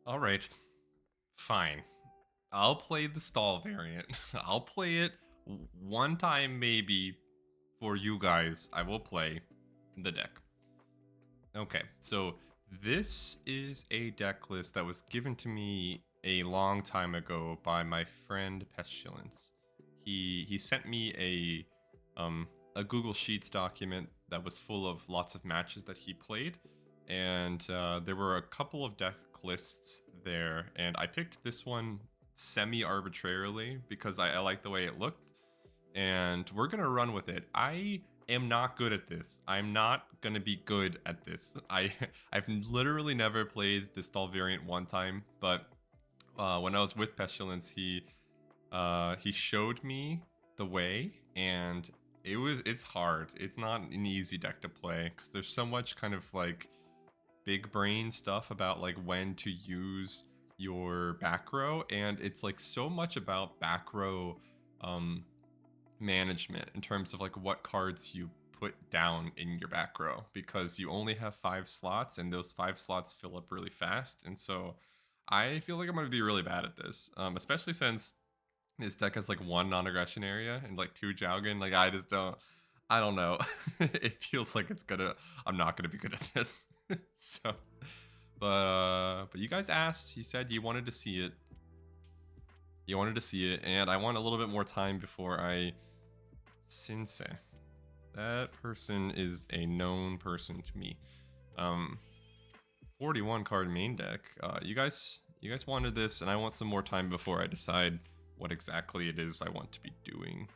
All right, fine. I'll play the stall variant. I'll play it one time maybe for you guys. I will play the deck. Okay, so this is a deck list that was given to me a long time ago by my friend Pestilence. He sent me a Google Sheets document that was full of lots of matches that he played, and there were a couple of deck lists there, and I picked this one semi arbitrarily because I like the way it looked, and we're gonna run with it. I am not good at this. I'm not gonna be good at this. I've literally never played this stall variant one time, but when I was with Pestilence, he showed me the way, and it's hard. It's not an easy deck to play because there's so much kind of like big brain stuff about like when to use your back row, and it's like so much about back row um management in terms of like what cards you put down in your back row, because you only have 5 slots and those 5 slots fill up really fast. And so I feel like I'm going to be really bad at this, especially since this deck has like 1 non-aggression area and like 2 Jowgen. Like I don't know. It feels like I'm not gonna be good at this. So, but you guys asked. You said you wanted to see it. You wanted to see it, and I want a little bit more time before I Sensei. That person is a known person to me. Um, 41 card main deck. You guys wanted this, and I want some more time before I decide what exactly it is I want to be doing.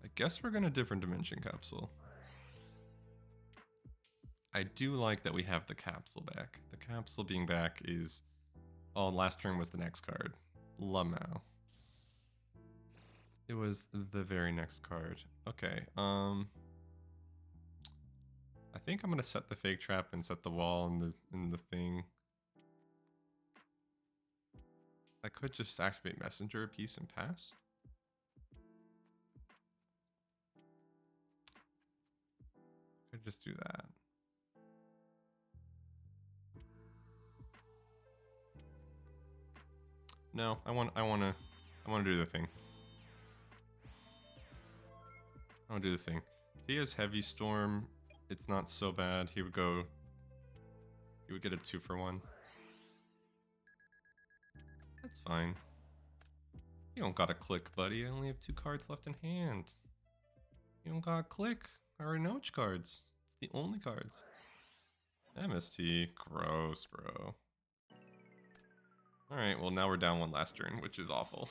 I guess we're gonna different dimension capsule. I do like that we have the capsule back. The capsule being back is... Oh, last turn was the next card. Lamau. It was the very next card. Okay, I think I'm gonna set the fake trap and set the wall in the thing. I could just activate messenger a piece and pass. Could just do that. No, I want to do the thing. I want to do the thing. He has heavy storm. It's not so bad. He would get a 2-for-1. That's fine. You don't gotta click, buddy. I only have 2 cards left in hand. You don't gotta click. I already know which cards. It's the only cards. MST. Gross, bro. Alright, well now we're down 1 last turn, which is awful.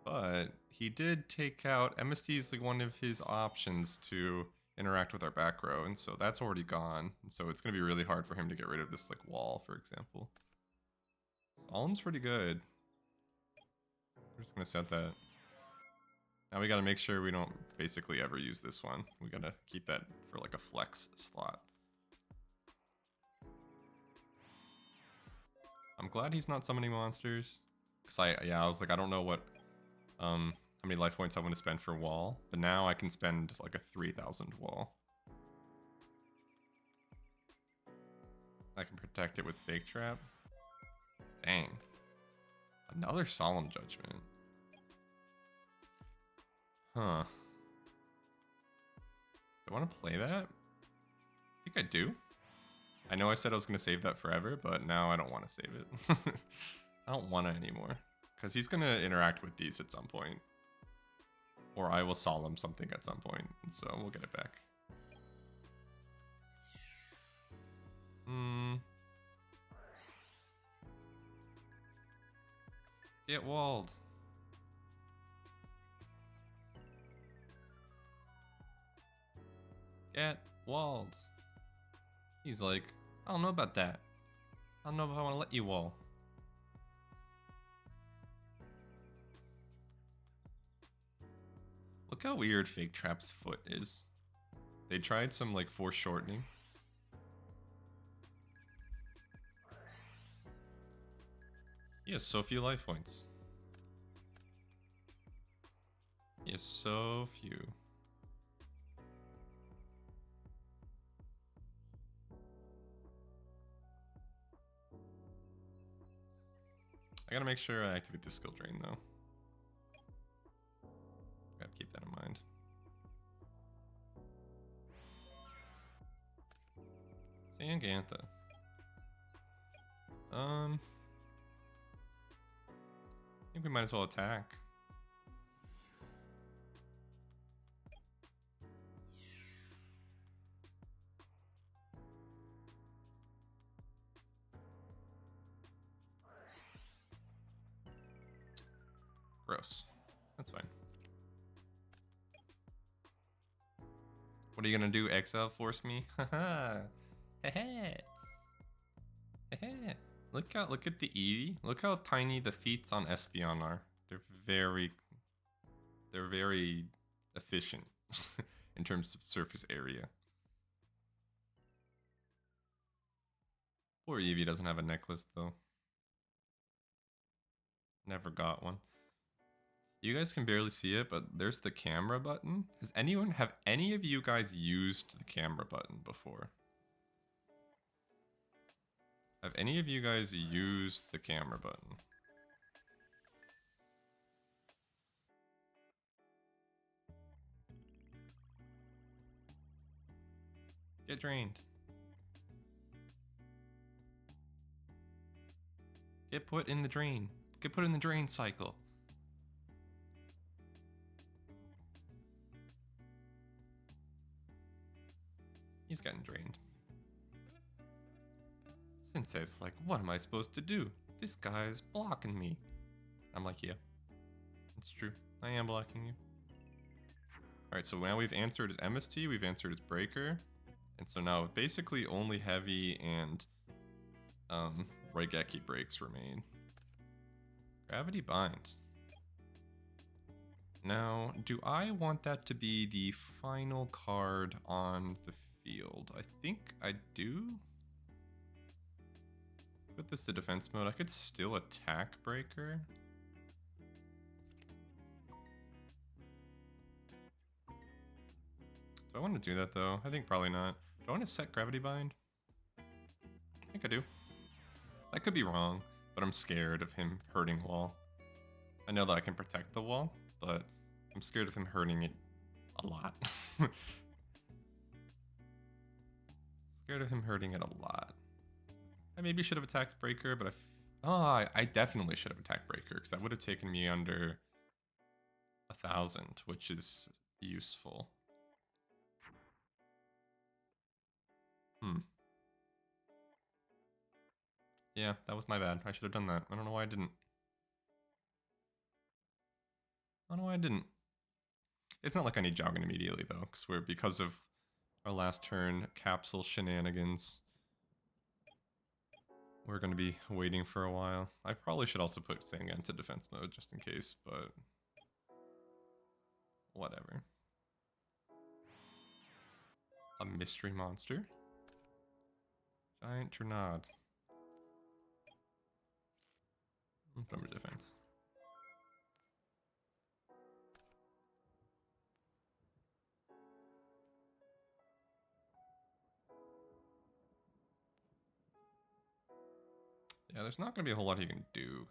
But he did take out... MST is like one of his options to interact with our back row, and so that's already gone. And so it's going to be really hard for him to get rid of this like wall, for example. Solemn's pretty good. We're just going to set that. Now we got to make sure we don't basically ever use this one. We got to keep that for like a flex slot. I'm glad he's not summoning monsters. Because I was like, I don't know what... how many life points I want to spend for wall, but now I can spend like a 3,000 wall. I can protect it with fake trap. Dang. Another solemn judgment. Huh. Do I want to play that? I think I do. I know I said I was going to save that forever, but now I don't want to save it. I don't want to anymore. Because he's going to interact with these at some point. Or I will solemn something at some point, and so we'll get it back. Get walled. Get walled. He's like, I don't know about that. I don't know if I want to let you wall. Look how weird Fake Trap's foot is. They tried some like foreshortening. He has so few life points. He has so few. gotta make sure I activate the skill drain though. Gotta keep that in mind. Sangantha. I think we might as well attack. Gross. That's fine. What are you gonna do? Exile force me? Haha. Hehe. Hehe. Look at the Eevee. Look how tiny the feats on Espeon are. They're very efficient in terms of surface area. Poor Eevee doesn't have a necklace though. Never got one. You guys can barely see it, but there's the camera button. Have any of you guys used the camera button before? Have any of you guys used the camera button? Get drained. Get put in the drain. Get put in the drain cycle. He's getting drained. Sensei's like, what am I supposed to do? This guy's blocking me. I'm like, yeah, it's true. I am blocking you. Alright, so now we've answered his MST, we've answered his breaker. And so now basically only heavy and Raigeki breaks remain. Gravity Bind. Now, do I want that to be the final card on the field? I think I do. Put this to defense mode. I could still attack breaker. Do I want to do that though? I think probably not. Do I want to set Gravity Bind? I think I do. I could be wrong, but I'm scared of him hurting wall. I know that I can protect the wall, but I'm scared of him hurting it a lot. Scared of him hurting it a lot. I maybe should have attacked breaker, but I definitely should have attacked breaker because that would have taken me under 1,000, which is useful. Yeah, that was my bad. I should have done that. I don't know why I didn't. I don't know why I didn't. It's not like I need jogging immediately though, because of our last turn capsule shenanigans. We're gonna be waiting for a while. I probably should also put Sangan to defense mode just in case, but whatever. A mystery monster. Giant Trinad. Number defense. Yeah, there's not gonna be a whole lot he can do.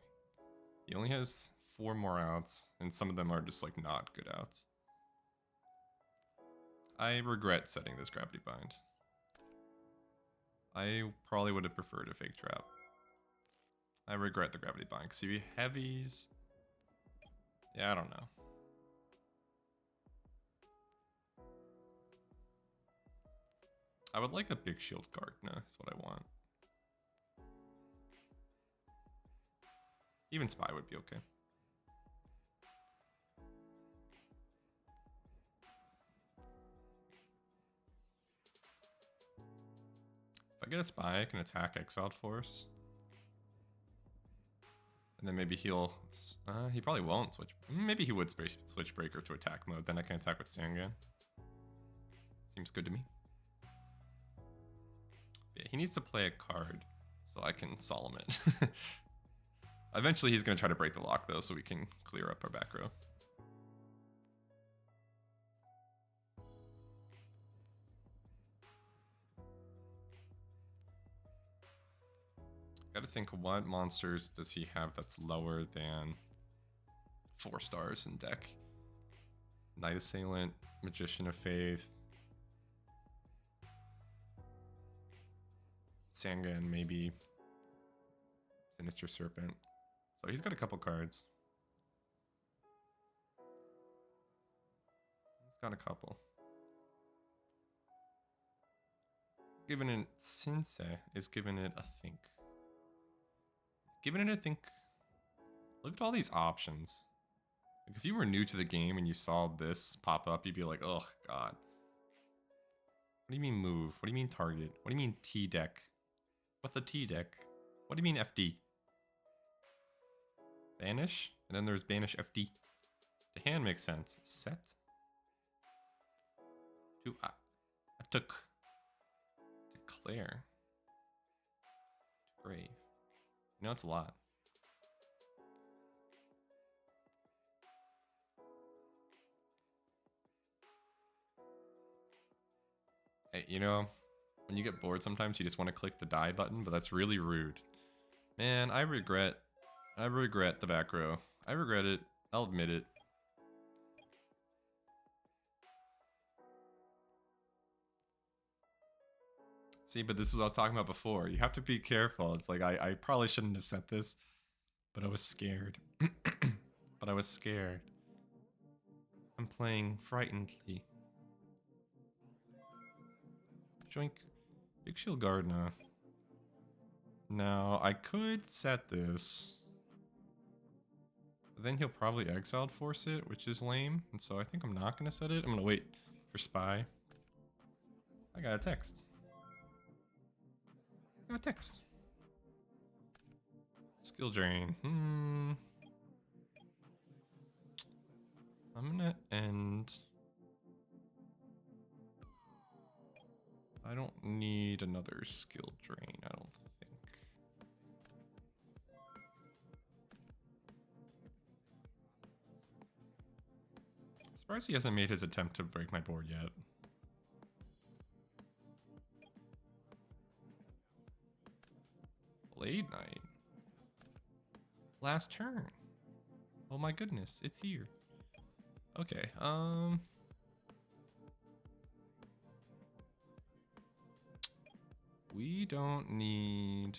He only has 4 more outs, and some of them are just like not good outs. I regret setting this Gravity Bind. I probably would have preferred a Fake Trap. I regret the Gravity Bind, because if he heavies... Yeah, I don't know. I would like a Big Shield Gargna, is what I want. Even Spy would be okay. If I get a Spy, I can attack Exiled Force. And then maybe he'll... he probably won't switch. Maybe he would switch Breaker to attack mode. Then I can attack with Sangan. Seems good to me. Yeah, he needs to play a card so I can solemn it. Eventually he's going to try to break the lock though, so we can clear up our back row. Gotta think, what monsters does he have that's lower than 4 stars in deck? Knight Assailant, Magician of Faith, Sangan, maybe. Sinister Serpent. So he's got a couple cards. He's got a couple. Given it Sensei is giving it a think. Giving it a think. Look at all these options. Like if you were new to the game and you saw this pop up, you'd be like, oh god. What do you mean move? What do you mean target? What do you mean T deck? What's a T deck? What do you mean FD? Banish? And then there's banish FD. The hand makes sense. Set? To I took. Declare. Grave. You know, it's a lot. Hey, you know, when you get bored sometimes you just want to click the die button, but that's really rude. Man, I regret the back row. I regret it. I'll admit it. See, but this is what I was talking about before. You have to be careful. It's like, I probably shouldn't have said this, but I was scared. But I was scared. I'm playing frightenedly. Joink. Big Shield Gardener. Now, I could set this. But then he'll probably Exiled Force it, which is lame. And so I think I'm not going to set it. I'm going to wait for Spy. I got a text. I got a text. Skill Drain. I'm going to end... I don't need another skill drain, I don't think. I'm surprised he hasn't made his attempt to break my board yet. Blade Knight. Last turn. Oh my goodness, it's here. Okay, we don't need...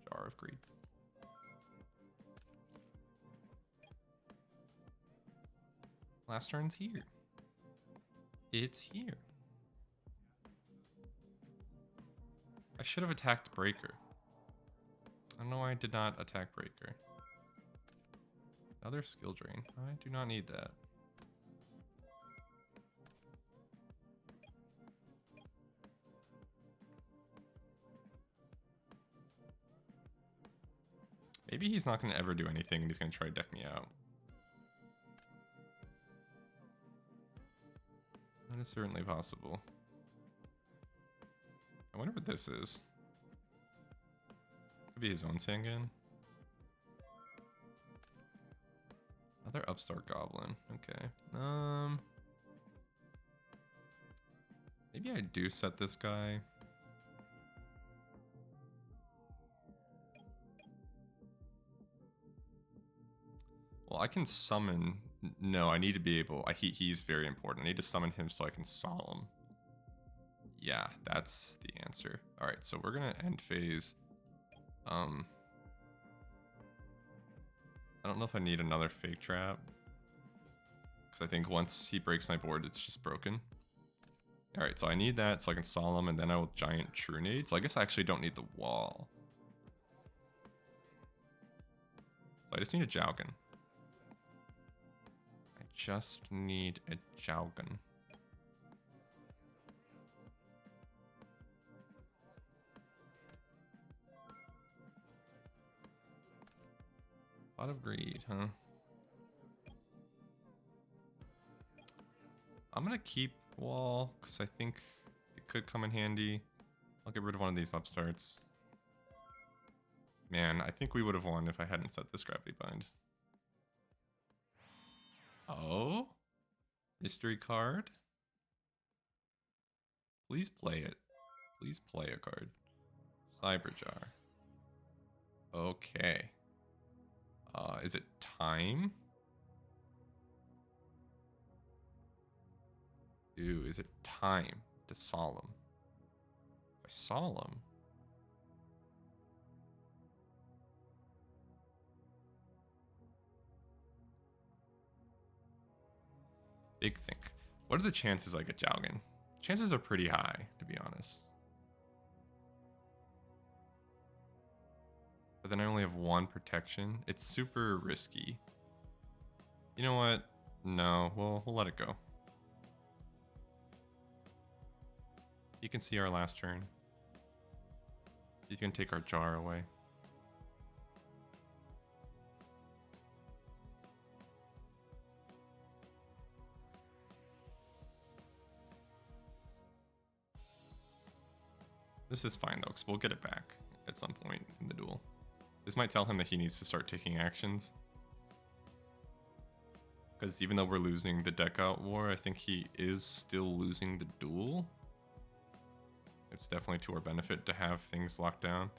Jar of Greed. Last turn's here. It's here. I should have attacked Breaker. I don't know why I did not attack Breaker. Another skill drain. I do not need that. Maybe he's not going to ever do anything and he's going to try to deck me out. That is certainly possible. I wonder what this is. Could be his own Sangan. Another Upstart Goblin. Okay. Maybe I do set this guy. Well, I can summon... No, I need to be able... He's very important. I need to summon him so I can solemn. Yeah, that's the answer. Alright, so we're going to end phase. I don't know if I need another Fake Trap. Because I think once he breaks my board, it's just broken. Alright, so I need that so I can solemn, and then I will Giant Trunade. So I guess I actually don't need the wall. So I just need a Jowgen. Just need a Jowgen. Lot of greed, huh? I'm gonna keep wall because I think it could come in handy. I'll get rid of one of these upstarts. Man, I think we would have won if I hadn't set this Gravity Bind. Oh? Mystery card? Please play it. Please play a card. Cyberjar. Okay. Is it time? Ooh, is it time to solemn? If I solemn. Big think. What are the chances I get Jowgen? Chances are pretty high, to be honest. But then I only have one protection. It's super risky. You know what? No, we'll let it go. You can see our last turn. He's gonna take our jar away. This is fine though, because we'll get it back at some point in the duel. This might tell him that he needs to start taking actions. Because even though we're losing the deck out war, I think he is still losing the duel. It's definitely to our benefit to have things locked down.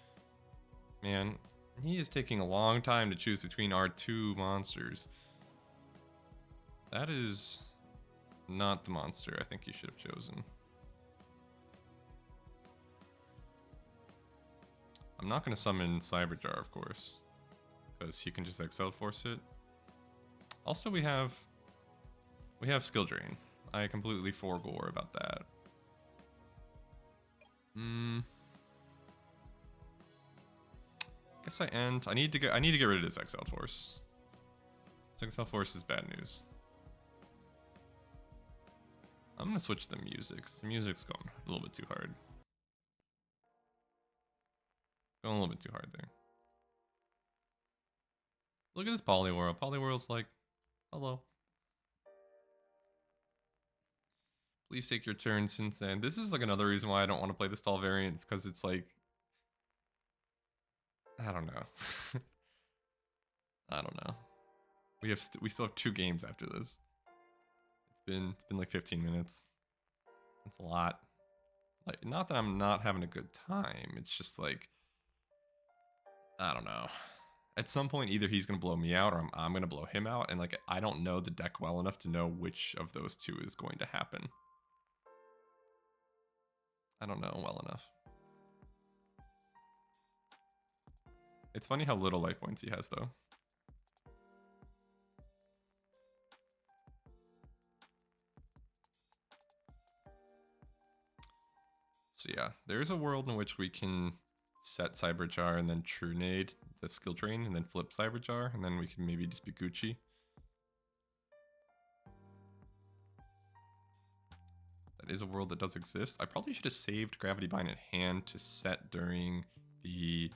Man, he is taking a long time to choose between our two monsters. That is not the monster I think he should have chosen. I'm not going to summon Cyberjar, of course, because he can just Exile Force it. Also, we have Skill Drain. I completely forego about that. Guess I end. I need to get rid of this Exile Force. This Exile Force is bad news. I'm gonna switch the music. The music's going a little bit too hard. Going a little bit too hard there. Look at this Poliwhirl. Poliwhirl's like, hello. Please take your turn, Sinsen. This is like another reason why I don't want to play the stall variants, because it's like, I don't know. I don't know. We still have 2 games after this. It's been like 15 minutes. That's a lot. Like, not that I'm not having a good time. It's just like, I don't know. At some point, either he's gonna blow me out or I'm gonna blow him out, and like I don't know the deck well enough to know which of those two is going to happen. I don't know well enough. It's funny how little life points he has, though. So yeah, there's a world in which we can set Cyberjar and then True Nade the skill drain and then flip Cyberjar, and then we can maybe just be Gucci. That is a world that does exist. I probably should have saved Gravity Bind at hand to set during the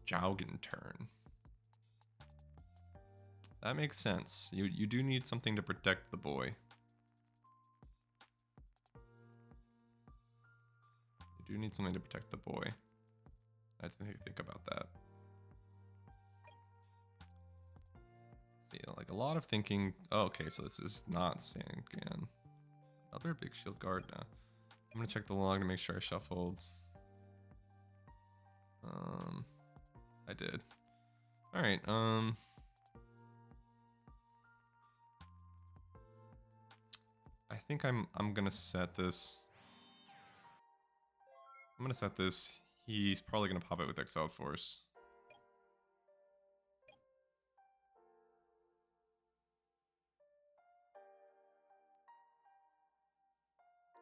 Jowgen turn. That makes sense. You do need something to protect the boy. You do need something to protect the boy. I have to think about that. See, like a lot of thinking. Oh, okay, so this is not Sangan. Another big shield guard now. I'm gonna check the log to make sure I shuffled. I did. All right. I think I'm gonna set this. I'm gonna set this. He's probably gonna pop it with Exiled Force.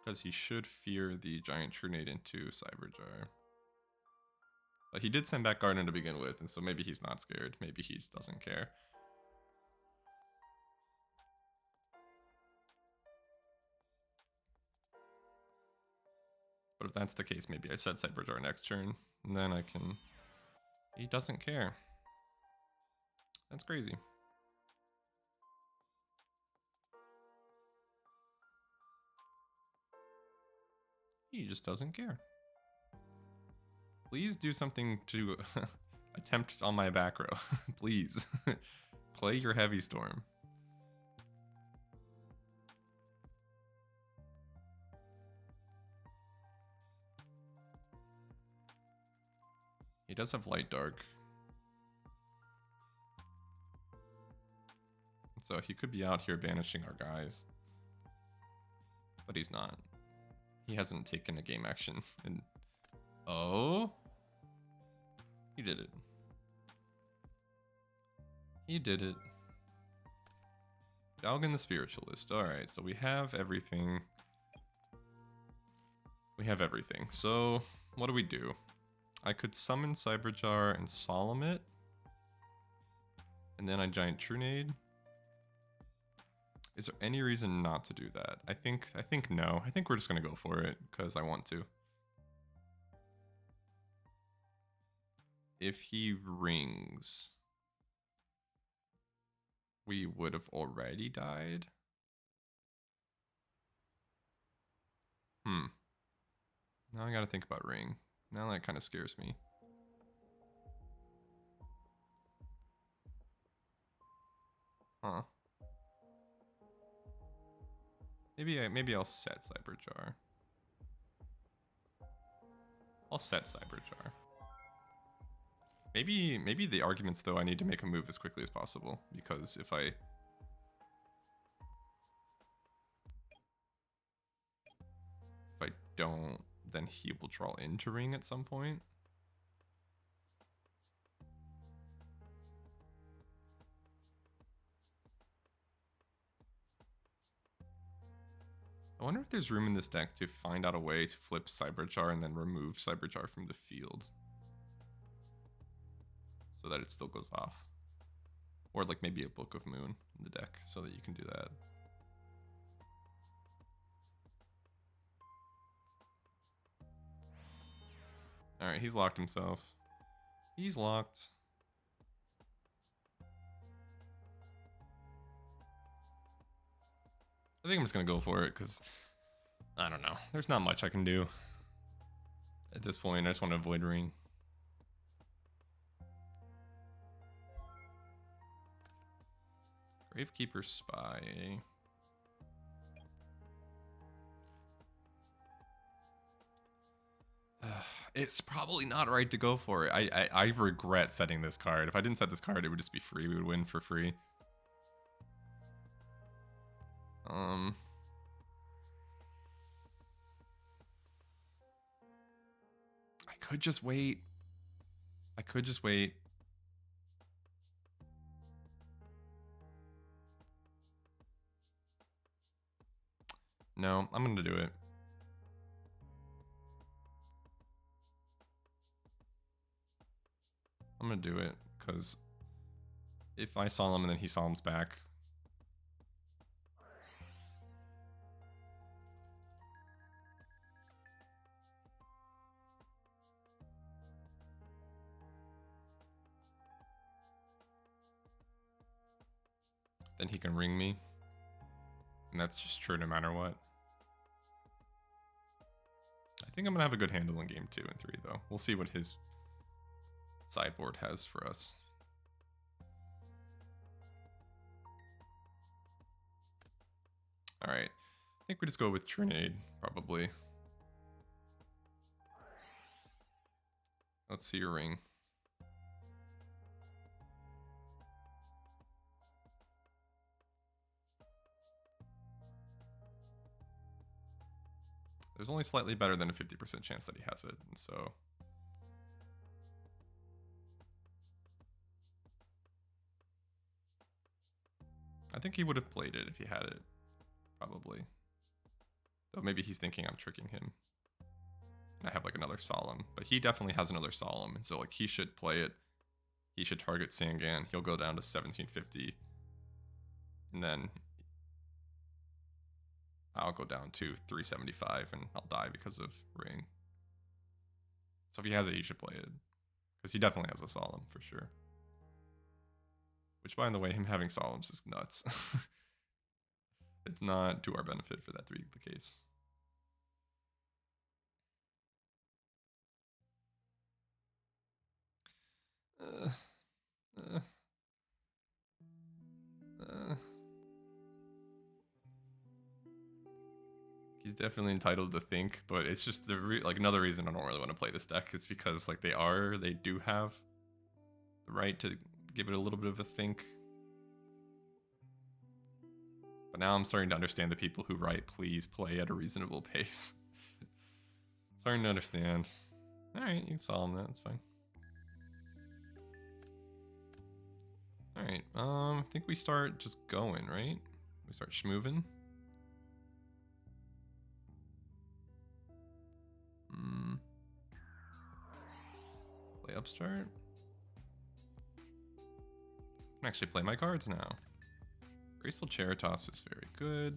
Because he should fear the giant Trunade into Cyberjar. But he did send back Garden to begin with, and so maybe he's not scared. Maybe he just doesn't care. But if that's the case, maybe I set Cyberjar next turn, and then I can... He doesn't care. That's crazy. He just doesn't care. Please do something to attempt on my back row. Please. Play your Heavy Storm. He does have light dark. So he could be out here banishing our guys. But he's not. He hasn't taken a game action. And oh, he did it. He did it. Galgan the Spiritualist. Alright, so we have everything. We have everything. So, what do? I could summon Cyberjar and Solemn it. And then I Giant Trunade. Is there any reason not to do that? I think no. I think we're just gonna go for it, because I want to. If he rings, we would have already died. Now I gotta think about ring. Now that kind of scares me. Huh. Maybe I'll set Cyberjar. I'll set Cyberjar. Maybe the argument's though I need to make a move as quickly as possible, because if I don't, then he will draw into ring at some point. I wonder if there's room in this deck to find out a way to flip Cyberjar and then remove Cyberjar from the field, so that it still goes off. Or like maybe a Book of Moon in the deck so that you can do that. Alright, he's locked himself. He's locked. I think I'm just gonna go for it because I don't know. There's not much I can do at this point. I just want to avoid ring. Gravekeeper Spy. It's probably not right to go for it. I regret setting this card. If I didn't set this card, it would just be free. We would win for free. I could just wait. No, I'm gonna do it. I'm gonna do it, because if I Solemn and then he Solemns back, then he can ring me. And that's just true no matter what. I think I'm gonna have a good handle in game 2 and 3 though. We'll see what his sideboard has for us. Alright. I think we just go with Trunade, probably. Let's see your ring. There's only slightly better than a 50% chance that he has it, and so... I think he would have played it if he had it, probably. Though maybe he's thinking I'm tricking him. And I have like another Solemn, but he definitely has another Solemn, and so like he should play it. He should target Sangan, he'll go down to 1750. And then I'll go down to 375 and I'll die because of ring. So if he has it, he should play it. Because he definitely has a Solemn for sure. Which, by the way, him having Solemns is nuts. It's not to our benefit for that to be the case. He's definitely entitled to think, but it's just like another reason I don't really want to play this deck is because like they do have the right to give it a little bit of a think. But now I'm starting to understand the people who write, please play at a reasonable pace. Starting to understand. Alright, you can solve that, that's fine. Alright, I think we start just going, right? We start schmoving. Play upstart. I can actually play my cards now. Graceful Charitas is very good.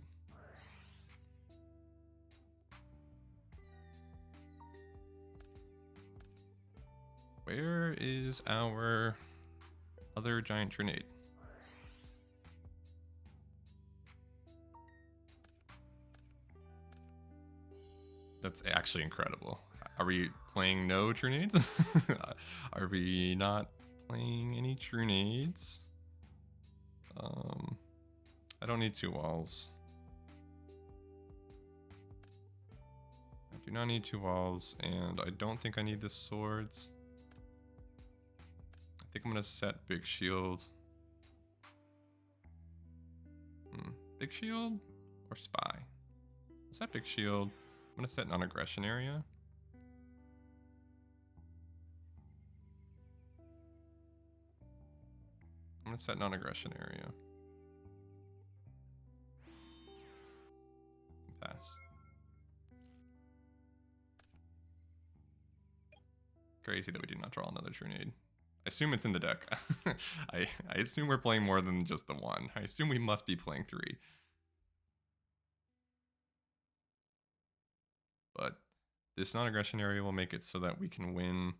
Where is our other giant grenade? That's actually incredible. Are we playing no Trunades? Are we not playing any Trunades? I don't need 2 walls. I do not need 2 walls, and I don't think I need the swords. I think I'm gonna set Big Shield. Big Shield or Spy? Is that Big Shield? I'm gonna set non-aggression area. I'm gonna set non-aggression area. Pass. Crazy that we did not draw another Trunade. I assume it's in the deck. I assume we're playing more than just the one. I assume we must be playing 3. But this non-aggression area will make it so that we can win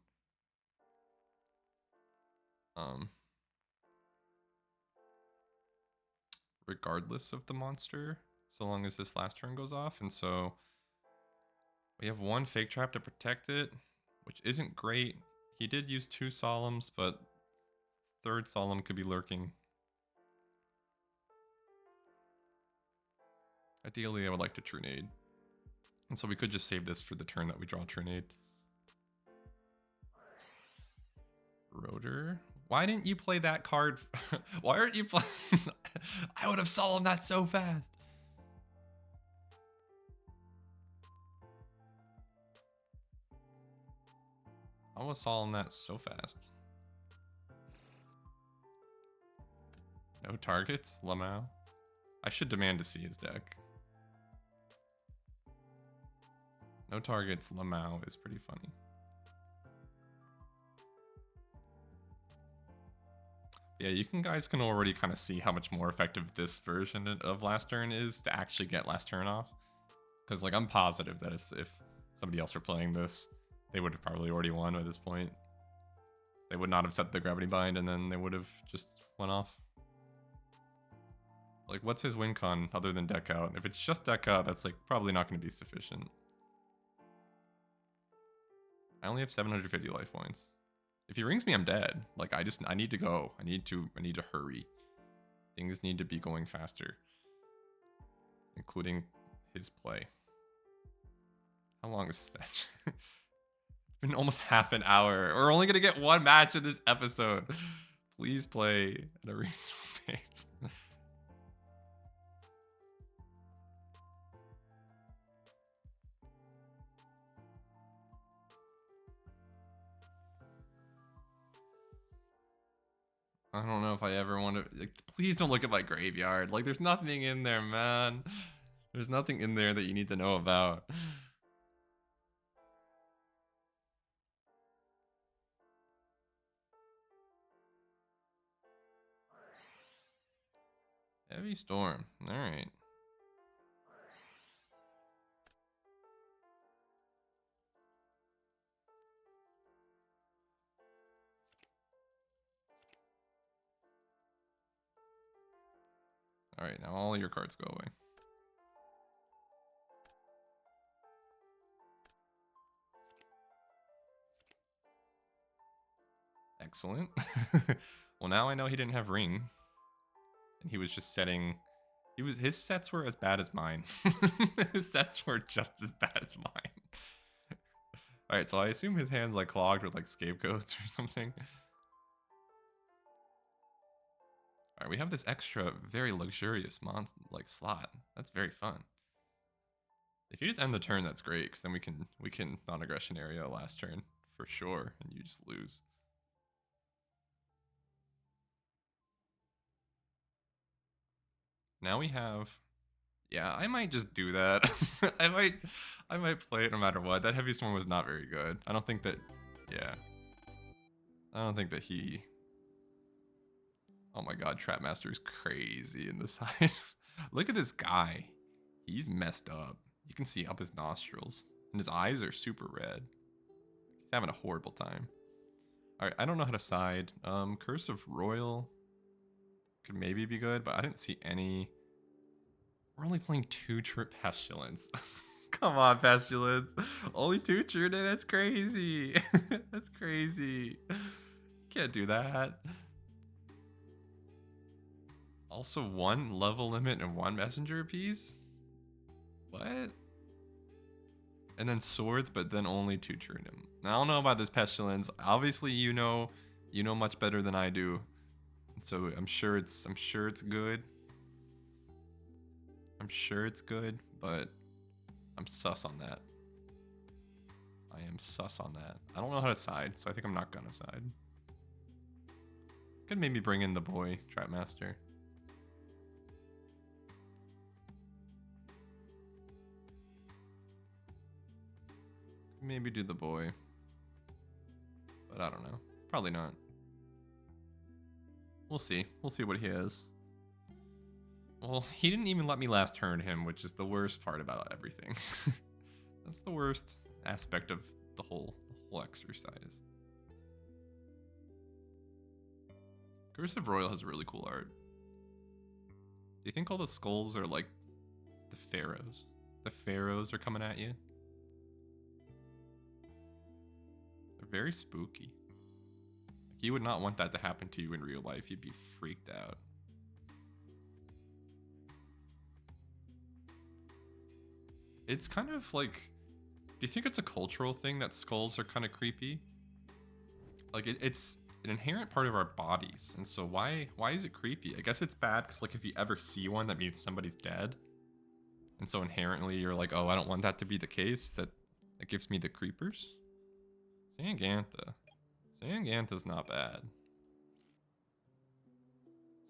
regardless of the monster, so long as this last turn goes off. And so we have 1 Fake Trap to protect it, which isn't great. He did use 2 Solemns, but 3rd Solemn could be lurking. Ideally, I would like to Trunade. And so we could just save this for the turn that we draw Trunade. Rotor. Why didn't you play that card? Why aren't you playing? I would have Solemn that so fast. I was Solemn that so fast. No targets? Lamau? I should demand to see his deck. No targets, Lamau is pretty funny. Yeah, you guys can already kind of see how much more effective this version of Last Turn is to actually get Last Turn off. Because like I'm positive that if somebody else were playing this, they would have probably already won by this point. They would not have set the Gravity Bind and then they would have just went off. Like, what's his win con other than deck out? If it's just deck out, that's like probably not going to be sufficient. I only have 750 life points. If he rings me, I'm dead. Like, I need to go. I need to hurry. Things need to be going faster. Including his play. How long is this match? It's been almost half an hour. We're only gonna get 1 match in this episode. Please play at a reasonable pace. I don't know if I ever want to. Like, please don't look at my graveyard. Like, there's nothing in there, man. There's nothing in there that you need to know about. Heavy Storm. Alright. Alright, now all your cards go away. Excellent. Well, now I know he didn't have Ring. And he was just setting His sets were as bad as mine. His sets were just as bad as mine. Alright, so I assume his hand's like clogged with like scapegoats or something. Alright, we have this extra, very luxurious like slot. That's very fun. If you just end the turn, that's great, because then we can non-aggression area last turn for sure, and you just lose. Now we have, yeah, I might just do that. I might play it no matter what. That heavy storm was not very good. I don't think that, yeah, I don't think that he. Oh my god, Trapmaster is crazy in the side. Look at this guy. He's messed up. You can see up his nostrils, and his eyes are super red. He's having a horrible time. Alright, I don't know how to side. Curse of Royal could maybe be good, but I didn't see any. We're only playing 2 Trip Pestilence. Come on, Pestilence. Only 2 True, that's crazy. That's crazy. Can't do that. Also 1 level limit and 1 messenger piece? What? And then swords, but then only 2 Trunim. I don't know about this Pestilence. Obviously, you know much better than I do. So I'm sure it's good. I'm sure it's good, but I'm sus on that. I am sus on that. I don't know how to side, so I think I'm not gonna side. Could maybe bring in the boy, Trapmaster. Maybe do the boy. But I don't know. Probably not. We'll see. We'll see what he has. Well, he didn't even let me last turn him, which is the worst part about everything. That's the worst aspect of the whole exercise. Curse of Royal has really cool art. Do you think all the skulls are like the pharaohs? The pharaohs are coming at you? They're very spooky. Like, you would not want that to happen to you in real life. You'd be freaked out. It's kind of like, do you think it's a cultural thing that skulls are kind of creepy? Like it's an inherent part of our bodies, and so why is it creepy? I guess it's bad because like if you ever see one, that means somebody's dead, and so inherently you're like, oh, I don't want that to be the case. That gives me the creepers. Sangantha's not bad.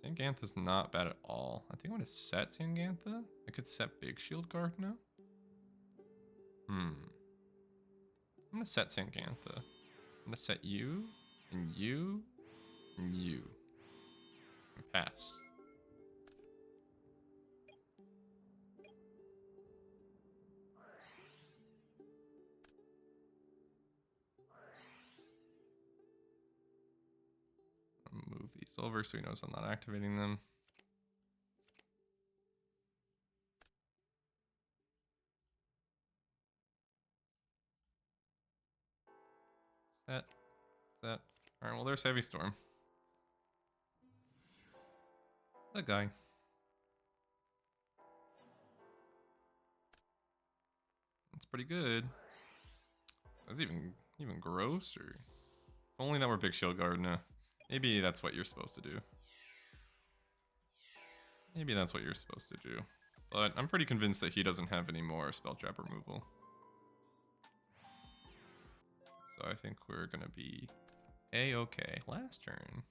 Sangantha's not bad at all. I think I'm gonna set Sangantha. I could set Big Shield Guard now. I'm gonna set Sangantha. I'm gonna set you, and you, and you. And pass. I'll move these over so he knows I'm not activating them. Set. Alright, well there's Heavy Storm. That guy. That's pretty good. That's even grosser. If only that were Big Shield Guard. No. Maybe that's what you're supposed to do. Maybe that's what you're supposed to do. But I'm pretty convinced that he doesn't have any more spell trap removal. So I think we're gonna be A-okay. Last turn.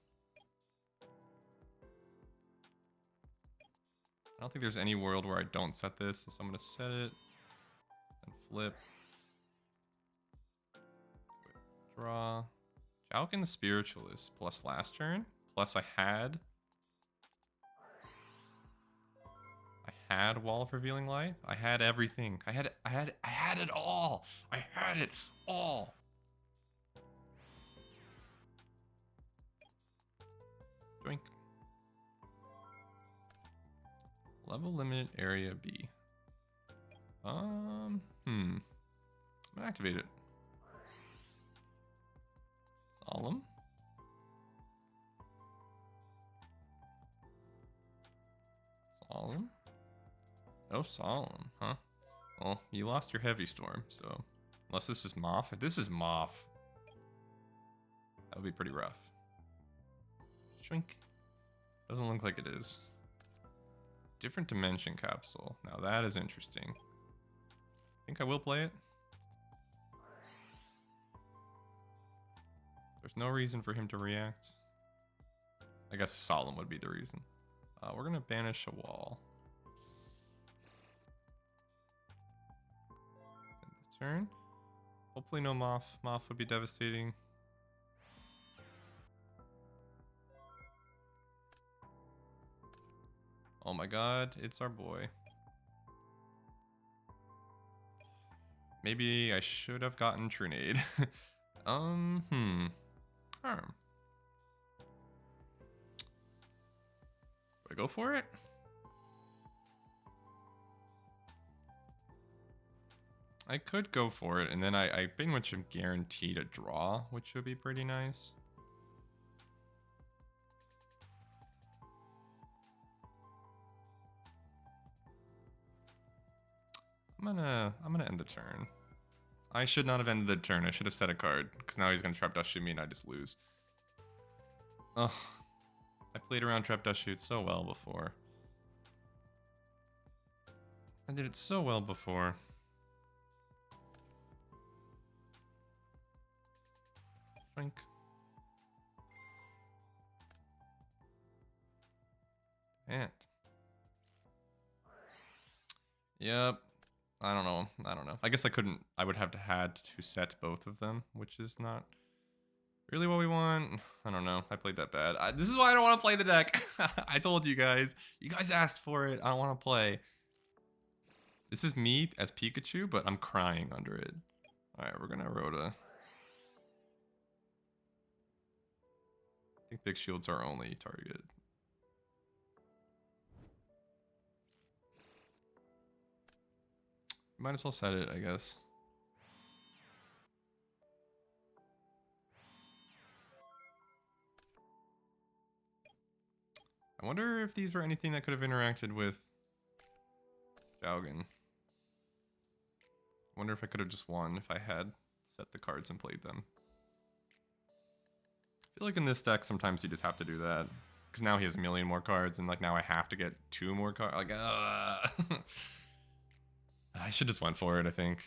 I don't think there's any world where I don't set this, so I'm gonna set it and flip. Draw. Jalkin the Spiritualist plus last turn. Plus I had Wall of Revealing Light. I had everything. I had it all. I had it all. Joink. Level limit area B. I'm gonna activate it. Solemn. Solemn. Oh, solemn, huh? Well, you lost your heavy storm, so unless this is Moth, if this is Moth, that would be pretty rough. Shrink. Doesn't look like it is. Different dimension capsule. Now that is interesting. I think I will play it. There's no reason for him to react. I guess Solemn would be the reason. We're gonna banish a wall. End the turn. Hopefully no Moth. Moth would be devastating. Oh my god, it's our boy. Maybe I should have gotten Trinade. Harm. Do I go for it? I could go for it, and then I pretty much am guaranteed a draw, which would be pretty nice. I'm gonna end the turn. I should not have ended the turn. I should have set a card, because now he's gonna trap dust shoot me and I just lose. Ugh. I played around trap dust shoot so well before. I did it so well before. Shrink. And. Yep. I don't know. I guess I would have had to set both of them, which is not really what we want. I don't know. I played that bad. This is why I don't want to play the deck. I told you guys. You guys asked for it. I don't want to play. This is me as Pikachu, but I'm crying under it. Alright, we're gonna Rhoda. I think Big Shield's our only target. Might as well set it, I guess. I wonder if these were anything that could have interacted with Jaugen. I wonder if I could have just won if I had set the cards and played them. I feel like in this deck, sometimes you just have to do that. Because now he has a million more cards, and like now I have to get 2 more cards. Like, I should just went for it, I think.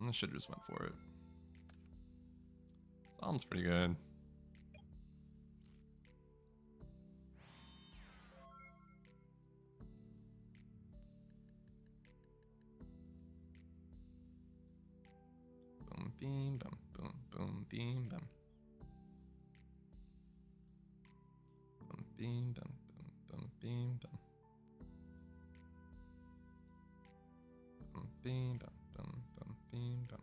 I should have just went for it. Solemn's pretty good. Boom, beam, boom, boom, boom, beam, boom. Boom, beam, boom, boom, boom, beam, boom. Boom, beam, boom, boom, boom, beam, boom.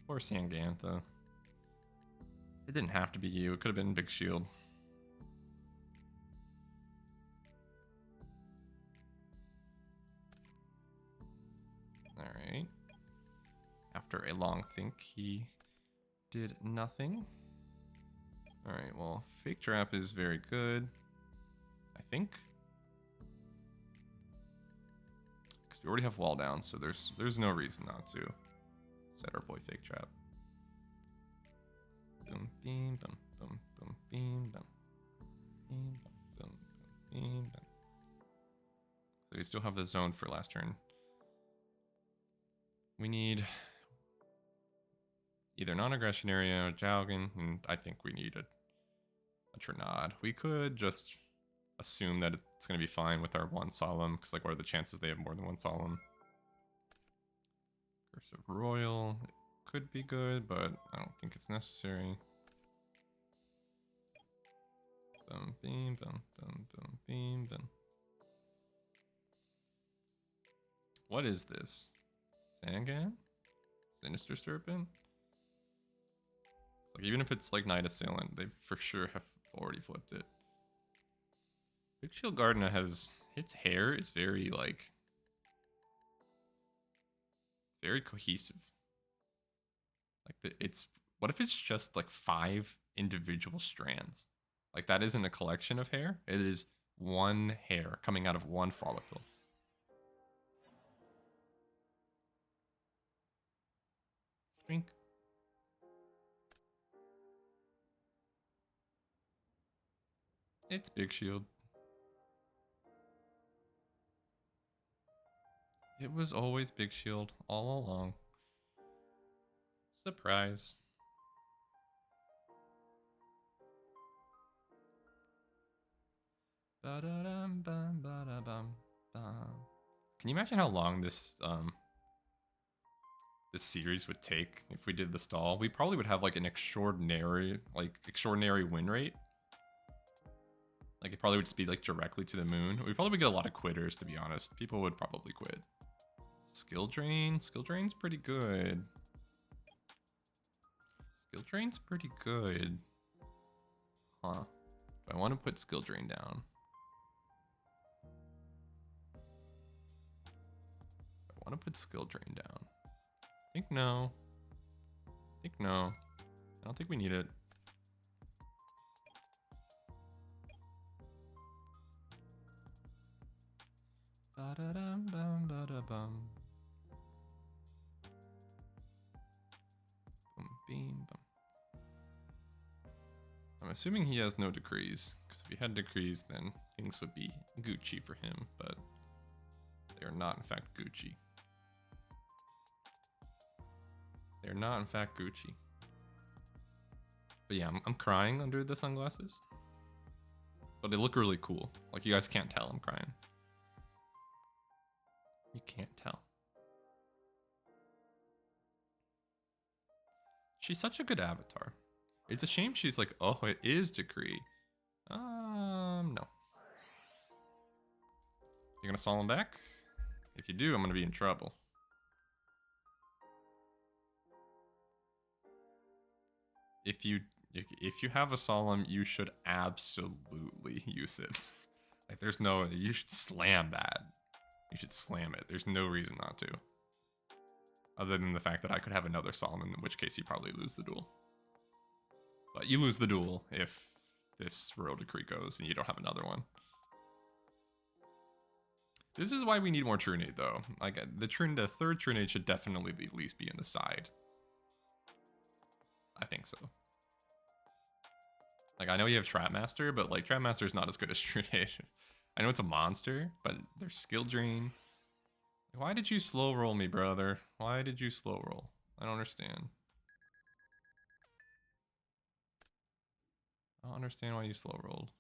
Poor Sangantha. It didn't have to be you. It could have been Big Shield. Alright. After a long think, he did nothing. Alright, well, Fake Trap is very good. I think. Because we already have Wall Down, so there's no reason not to set our boy Fake Trap. Boom, beam, boom, boom, boom, beam, boom. Beam, boom, boom, boom, beam, boom. So we still have the zone for last turn. We need either non-aggression area or Jaugen, and I think we need a Trinade. We could just assume that it's going to be fine with our 1 Solemn, because like what are the chances they have more than 1 Solemn? Curse of Royal, it could be good, but I don't think it's necessary. Boom, beam, boom, boom, boom, beam, boom. What is this? Sangan? Sinister Serpent? Like even if it's like Night Assailant, they for sure have already flipped it. Big Shield Gardena has its hair is very like very cohesive. Like it's what if it's just like 5 individual strands? Like, that isn't a collection of hair. It is one hair coming out of one follicle. Drink. It's Big Shield. It was always Big Shield all along. Surprise. Ba-da-dum, bum, ba-da-bum, bum. Can you imagine how long this this series would take if we did the stall? We probably would have like an extraordinary win rate. Like, it probably would just be like directly to the moon. We probably would get a lot of quitters, to be honest. People would probably quit. Skill drain. Skill drain's pretty good. Skill drain's pretty good. Huh. Do I want to put skill drain down? I want to put skill drain down. I think no. I think no. I don't think we need it. Ba-da-dum, bum, ba-da-bum. Boom, beam, bum. I'm assuming he has no decrees, because if he had decrees, then things would be Gucci for him, but they are not, in fact, Gucci. They're not, in fact, Gucci. But yeah, I'm crying under the sunglasses. But they look really cool. Like, you guys can't tell I'm crying. You can't tell. She's such a good avatar. It's a shame she's like, oh, it is decree. No. You're gonna stall him back? If you do, I'm gonna be in trouble. If you have a solemn, you should absolutely use it. Like, there's no, you should slam that. You should slam it. There's no reason not to. Other than the fact that I could have another solemn, in which case you probably lose the duel. But you lose the duel if this Royal Decree goes and you don't have another one. This is why we need more Trunade, though. Like, the third Trunade should definitely at least be in the side. I think so. Like, I know you have Trapmaster, but like, Trapmaster is not as good as Trunade. I know it's a monster, but there's skill drain. Why did you slow roll me, brother? Why did you slow roll? I don't understand. I don't understand why you slow rolled.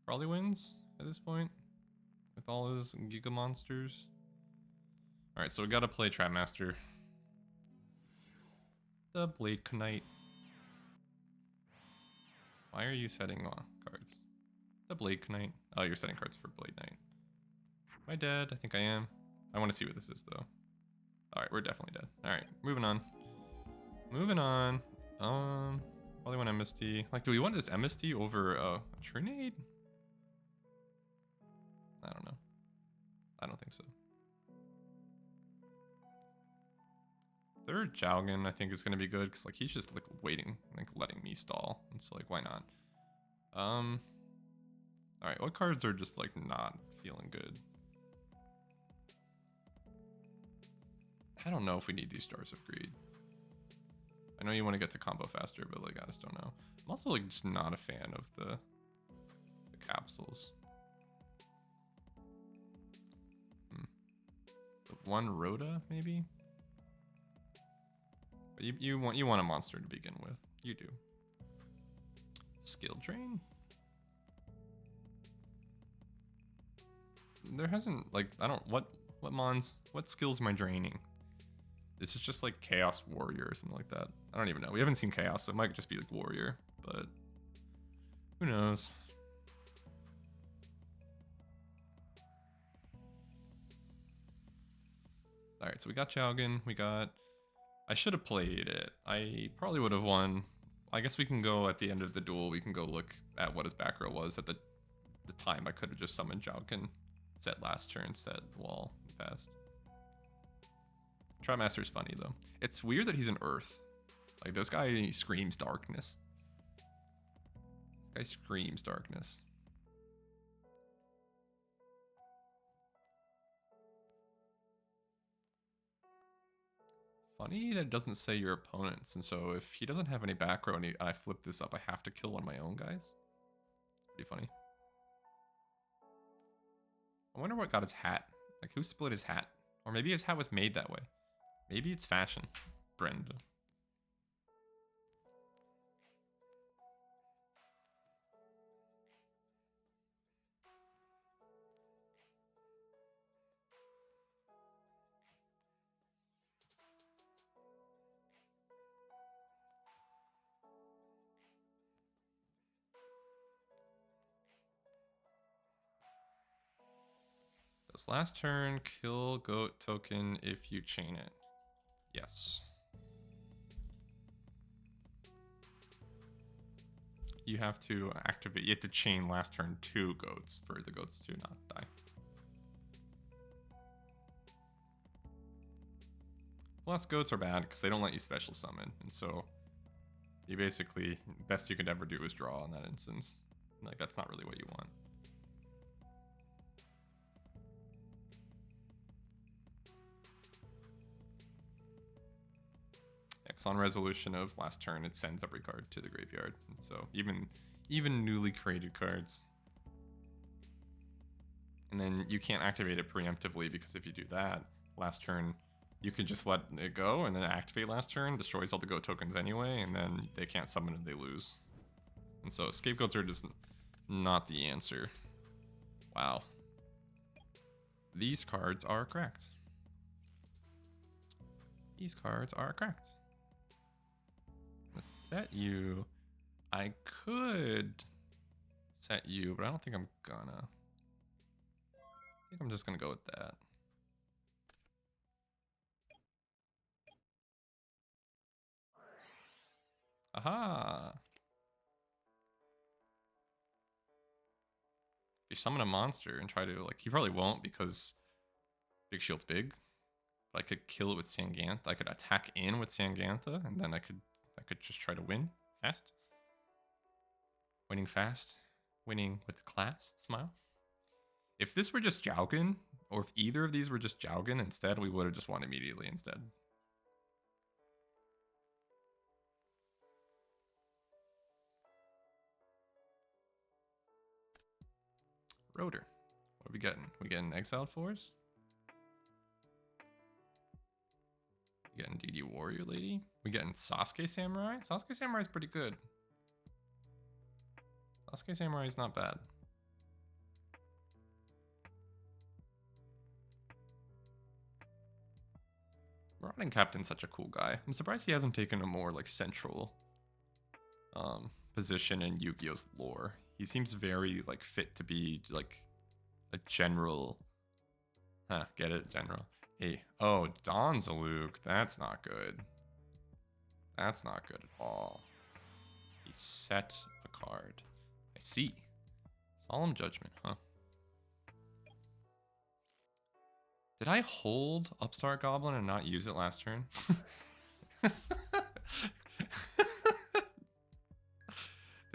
Probably wins at this point with all his Giga monsters. Alright, so we gotta play Trapmaster. The Blade Knight. Why are you setting cards? The Blade Knight. Oh, you're setting cards for Blade Knight. Am I dead? I think I am. I want to see what this is, though. Alright, we're definitely dead. Alright, moving on. Moving on. Probably want MST. Like, do we want this MST over a Trunade? I don't know. I don't think so. Third Jowgen, I think, is going to be good, because, like, he's just, like, waiting, like, letting me stall. And so, like, why not? Alright, what cards are just, like, not feeling good? I don't know if we need these Jars of Greed. I know you want to get to combo faster, but, like, I just don't know. I'm also, like, just not a fan of the capsules. One Rhoda, maybe? But you want a monster to begin with. You do. Skill drain? There hasn't, like, I don't, what skills am I draining? This is just like Chaos Warrior or something like that. I don't even know. We haven't seen Chaos, so it might just be like Warrior, but who knows? Alright, so we got Jowgen, I should have played it. I probably would have won. I guess we can go at the end of the duel, we can go look at what his back row was. At the time, I could have just summoned Jowgen, set last turn, set wall, and passed. Trapmaster's funny, though. It's weird that he's an Earth. Like, this guy screams darkness. This guy screams darkness. Funny that it doesn't say your opponents, and so if he doesn't have any back row and I flip this up, I have to kill one of my own guys. It's pretty funny. I wonder what got his hat. Like, who split his hat? Or maybe his hat was made that way. Maybe it's fashion. Brenda. Does last turn kill goat token if you chain it? Yes. You have to activate, you have to chain last turn 2 goats for the goats to not die. Plus goats are bad because they don't let you special summon, and so you basically, best you could ever do is draw in that instance. Like, that's not really what you want. X on resolution of last turn, it sends every card to the graveyard. And so even newly created cards. And then you can't activate it preemptively because if you do that, last turn you can just let it go and then activate last turn, destroys all the goat tokens anyway, and then they can't summon it, they lose. And so scapegoats are just not the answer. Wow. These cards are cracked. These cards are cracked. Set you. I could set you, but I don't think I'm gonna. I think I'm just gonna go with that. Aha! If you summon a monster and try to, like, he probably won't because Big Shield's big. But I could kill it with Sangantha. I could attack in with Sangantha, and then I could just try to win fast. Winning fast. Winning with class. Smile. If this were just Jaugen, or if either of these were just Jaugen instead, we would have just won immediately instead. Rotor. What are we getting? We getting Exiled Force? We getting DD Warrior Lady? We getting Sasuke Samurai? Sasuke Samurai is pretty good. Sasuke Samurai is not bad. Marauding Captain's such a cool guy. I'm surprised he hasn't taken a more like central position in Yu-Gi-Oh's lore. He seems very like fit to be like a general. Huh, get it? General. Hey, oh, Dawn's a Luke. That's not good. That's not good at all. He set a card. I see. Solemn Judgment, huh? Did I hold Upstart Goblin and not use it last turn? Did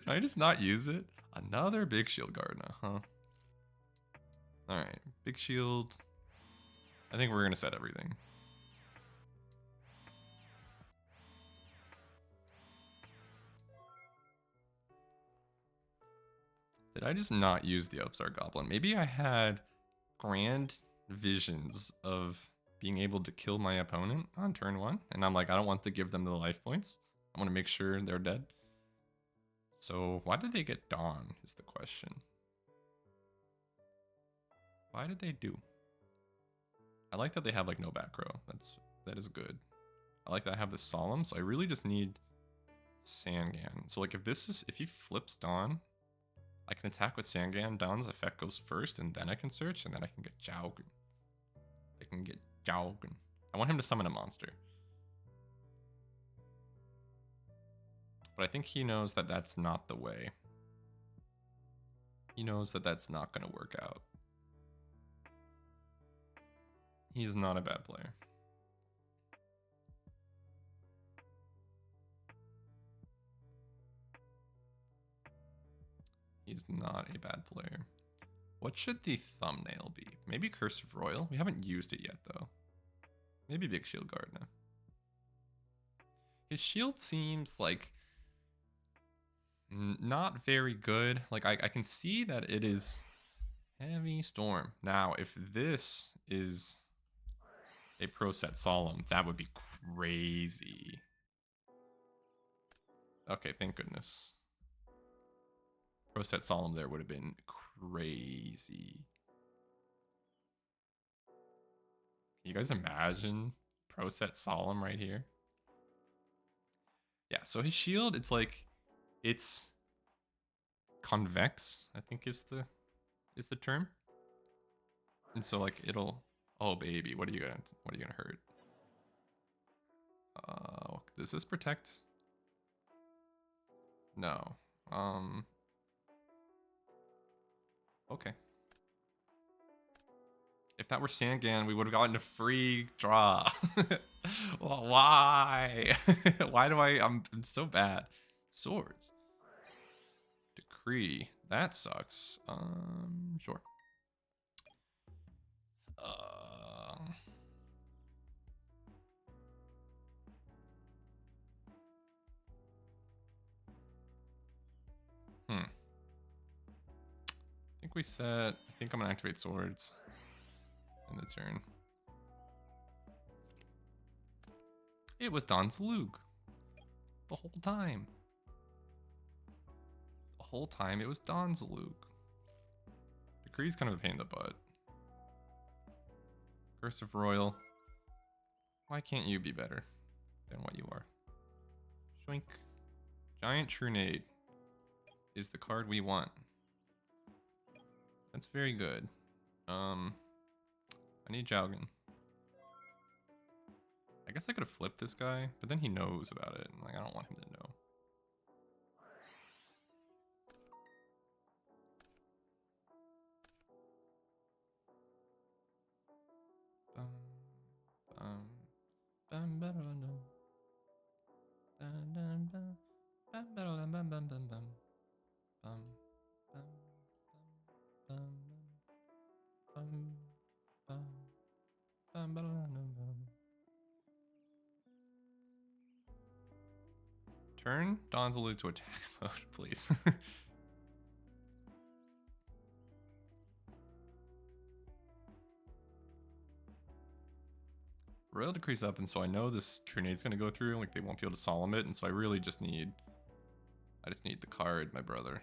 I just not use it? Another Big Shield Gardener, huh? Alright, Big Shield. I think we're gonna set everything. Did I just not use the Upstart Goblin? Maybe I had grand visions of being able to kill my opponent on turn 1, and I'm like, I don't want to give them the life points. I want to make sure they're dead. So why did they get Dawn is the question. Why did they do? I like that they have like no back row. That is good. I like that I have the Solemn, so I really just need Sangan. So like if he flips Dawn, I can attack with Sangan. Dawn's effect goes first, and then I can search, and then I can get Jaugen. I want him to summon a monster. But I think he knows that that's not the way. He knows that that's not going to work out. He's not a bad player. He's not a bad player. What should the thumbnail be? Maybe Curse of Royal? We haven't used it yet, though. Maybe Big Shield Gardener. His shield seems like not very good. Like, I can see that it is Heavy Storm. Now, if this is a pro set Solemn, that would be crazy. Okay, thank goodness. Pro set Solemn there would have been crazy. Can you guys imagine pro set Solemn right here? Yeah, so his shield, it's like, it's convex, I think is the term. And so like it'll, oh baby, what are you gonna hurt? Does this protect? No. Okay. If that were Sangan, we would have gotten a free draw. Well, why? Why do I'm so bad. Swords. Decree. That sucks. Sure. I think we set. I think I'm gonna activate swords in the turn. It was Don's Luke. The whole time. The whole time it was Don's Luke. Decree's kind of a pain in the butt. Curse of Royal. Why can't you be better than what you are? Shwink. Giant Trunade is the card we want. That's very good. I need Jowgen. I guess I could have flipped this guy, but then he knows about it, and like I don't want him to know. Turn Donzelu to attack mode, please. Royal Decree's up, and so I know this Trunade's gonna go through, like they won't be able to solemn it, and so I really just need... I just need the card, my brother.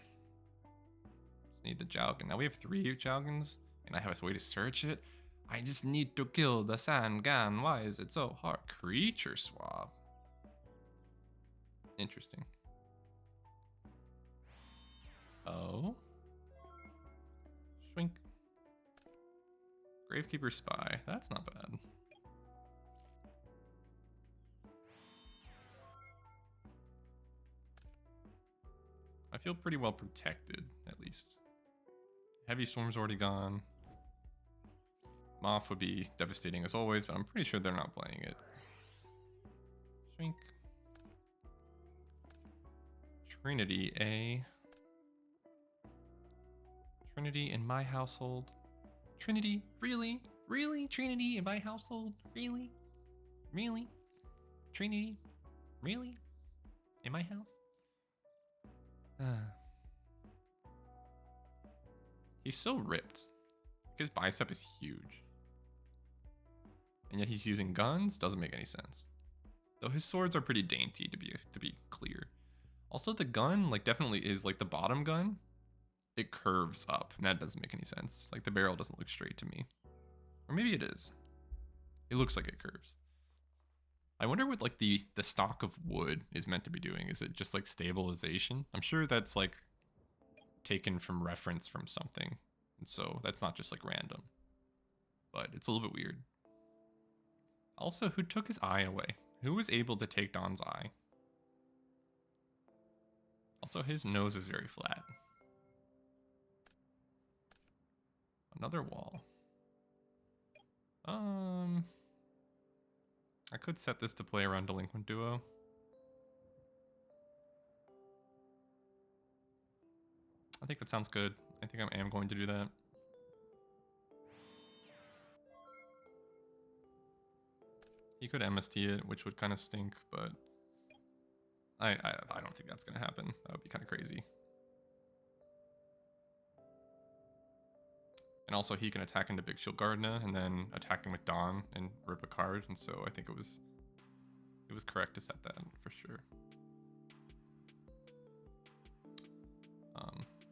Just need the Jowgen. Now we have 3 Jowgens, and I have a way to search it. I just need to kill the Sangan. Why is it so hard? Creature swap. Interesting. Oh. Shwink. Gravekeeper Spy. That's not bad. I feel pretty well protected, at least. Heavy Storm's already gone. Moth would be devastating as always, but I'm pretty sure they're not playing it. Shrink. Trinity, Trinity in my household. Trinity? Really? Really? Trinity in my household? Really? Really? Trinity? Really? In my house? He's so ripped. His bicep is huge. And yet he's using guns? Doesn't make any sense. Though his swords are pretty dainty, to be clear. Also, the gun, like, definitely is, like, the bottom gun. It curves up, and that doesn't make any sense. Like, the barrel doesn't look straight to me. Or maybe it is. It looks like it curves. I wonder what, like, the stock of wood is meant to be doing. Is it just, like, stabilization? I'm sure that's, like, taken from reference from something. And so that's not just, like, random. But it's a little bit weird. Also, who took his eye away? Who was able to take Don's eye? Also, his nose is very flat. Another wall. I could set this to play around Delinquent Duo. I think that sounds good. I think I am going to do that. He could MST it, which would kind of stink, but I don't think that's going to happen. That would be kind of crazy. And also he can attack into Big Shield Gardna and then attacking with Dawn and rip a card, and so I think it was correct to set that for sure.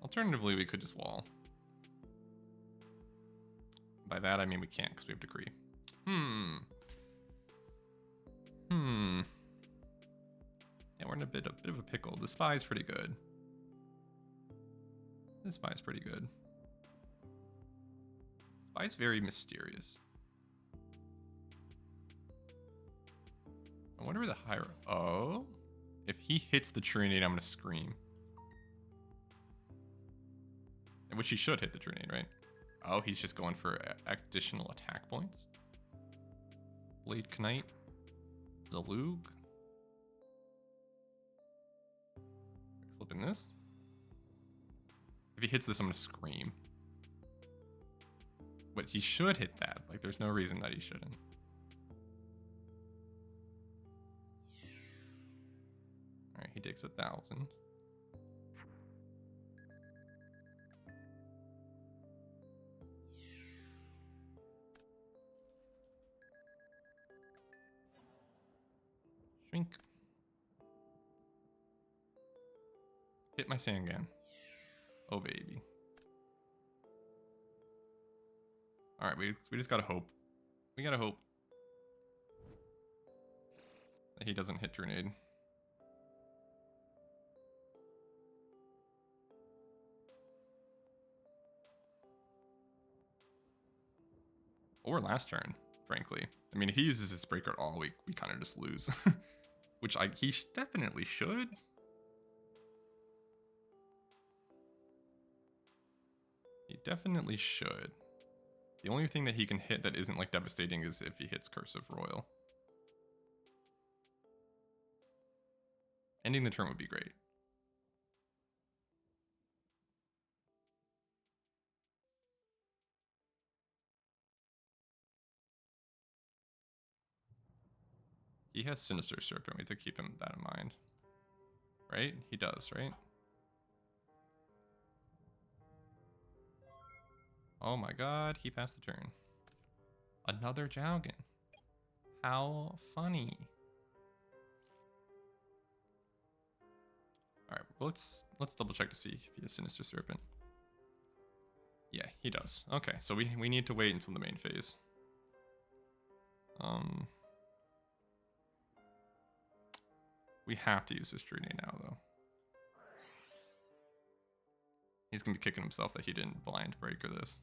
Alternatively, we could just wall. By that I mean we can't because we have Decree. Yeah, we're in a bit of a pickle. The spy's pretty good. The spy's pretty good. Spy's very mysterious. I wonder where the higher... Oh? If he hits the Trinade, I'm gonna scream. Which he should hit the Trinade, right? Oh, he's just going for additional attack points. Blade Knight. Zalug. Flipping this. If he hits this, I'm gonna scream. But he should hit that. Like, there's no reason that he shouldn't. Alright, he takes 1,000. Shrink. Hit my Sangan. Oh, baby. Alright, we just gotta hope. We gotta hope that he doesn't hit Grenade. Or last turn, frankly. I mean, if he uses his breaker at all, we kind of just lose. Which he definitely should. He definitely should. The only thing that he can hit that isn't like devastating is if he hits Cursive Royal. Ending the turn would be great. He has Sinister Serpent. We have to keep that in mind. Right? He does, right? Oh my god, he passed the turn. Another Jowgen. How funny. Alright, well, let's double check to see if he has Sinister Serpent. Yeah, he does. Okay, so we need to wait until the main phase. We have to use this Trinade now, though. He's gonna be kicking himself that he didn't blind breaker this.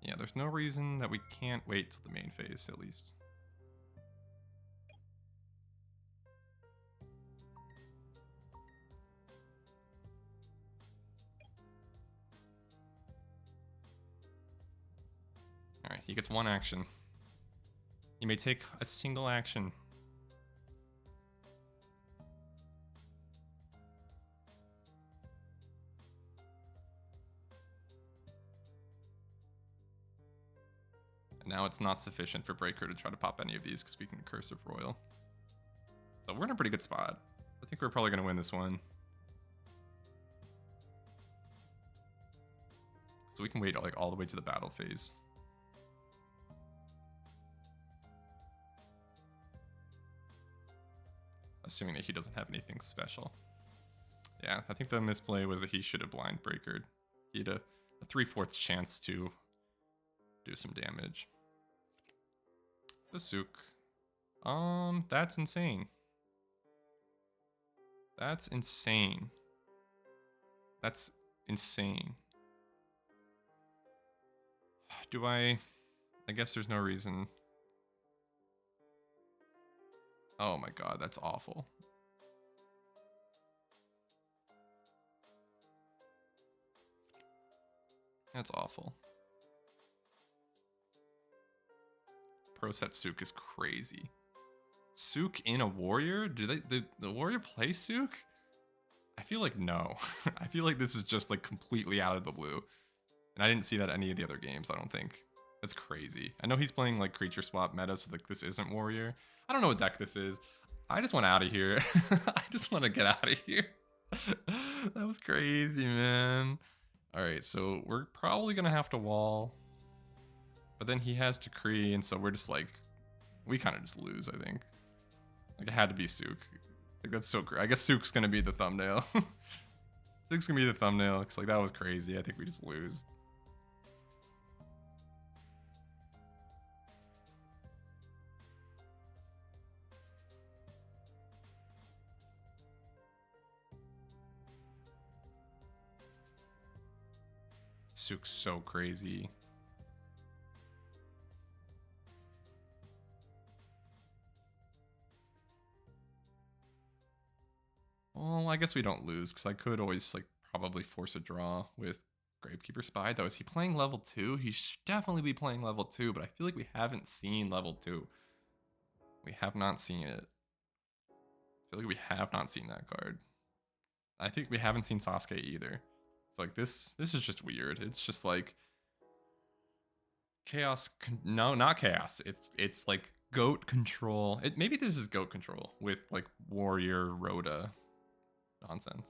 Yeah, there's no reason that we can't wait till the main phase, at least. Alright, he gets one action. He may take a single action. And now it's not sufficient for Breaker to try to pop any of these because we can Cursive Royal. So we're in a pretty good spot. I think we're probably going to win this one. So we can wait like all the way to the battle phase. Assuming that he doesn't have anything special. Yeah, I think the misplay was that he should have blind breakered. He had a 3/4 chance to do some damage. The Sook. That's insane. That's insane. That's insane. Do I guess there's no reason. Oh my god, that's awful. That's awful. Pro set Sook is crazy. Sook in a warrior? Do the warrior play Sook? I feel like no. I feel like this is just like completely out of the blue. And I didn't see that any of the other games, I don't think. That's crazy. I know he's playing like creature swap meta, so like this isn't warrior. I don't know what deck this is. I just want out of here. I just want to get out of here. That was crazy, man. Alright, so we're probably gonna have to wall. But then he has Decree, and so we're just like, we kind of just lose, I think. Like, it had to be Sook. Like, that's so great. I guess Sook's gonna be the thumbnail. Sook's gonna be the thumbnail, because like, that was crazy. I think we just lose. Sook's so crazy. Well, I guess we don't lose, because I could always, like, probably force a draw with Gravekeeper Spy, though. Is he playing level 2? He should definitely be playing level 2, but I feel like we haven't seen level 2. We have not seen it. I feel like we have not seen that card. I think we haven't seen Sasuke either. So, like, this is just weird. It's just, like, chaos. No, not chaos. It's like goat control. Maybe this is goat control with like warrior Rhoda nonsense.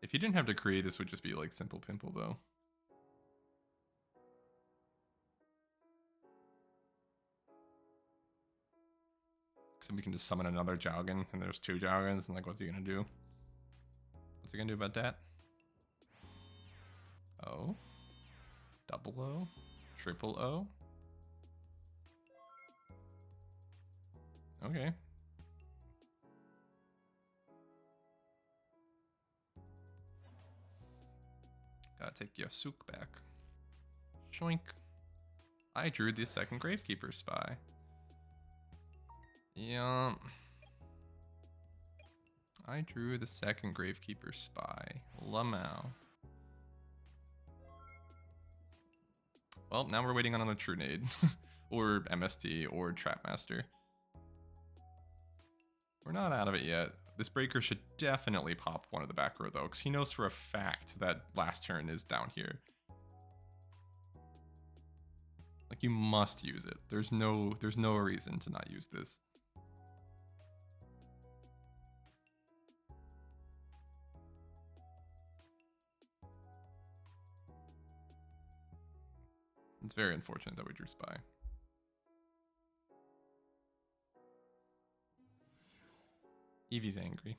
If you didn't have Decree, this would just be like simple pimple though. Because then we can just summon another Jowgen, and there's 2 Jowgens, and like, what's he gonna do? What's he gonna do about that? O, double O, triple O. Okay. Gotta take Yosuke back. Shoink. I drew the second Gravekeeper Spy. Yeah. I drew the second Gravekeeper Spy. Lamau. Well, now we're waiting on another True Nade. Or MST, or Trapmaster. We're not out of it yet. This breaker should definitely pop one of the back row though, because he knows for a fact that last turn is down here. Like, you must use it. There's no reason to not use this. It's very unfortunate that we drew Spy. Eevee's angry.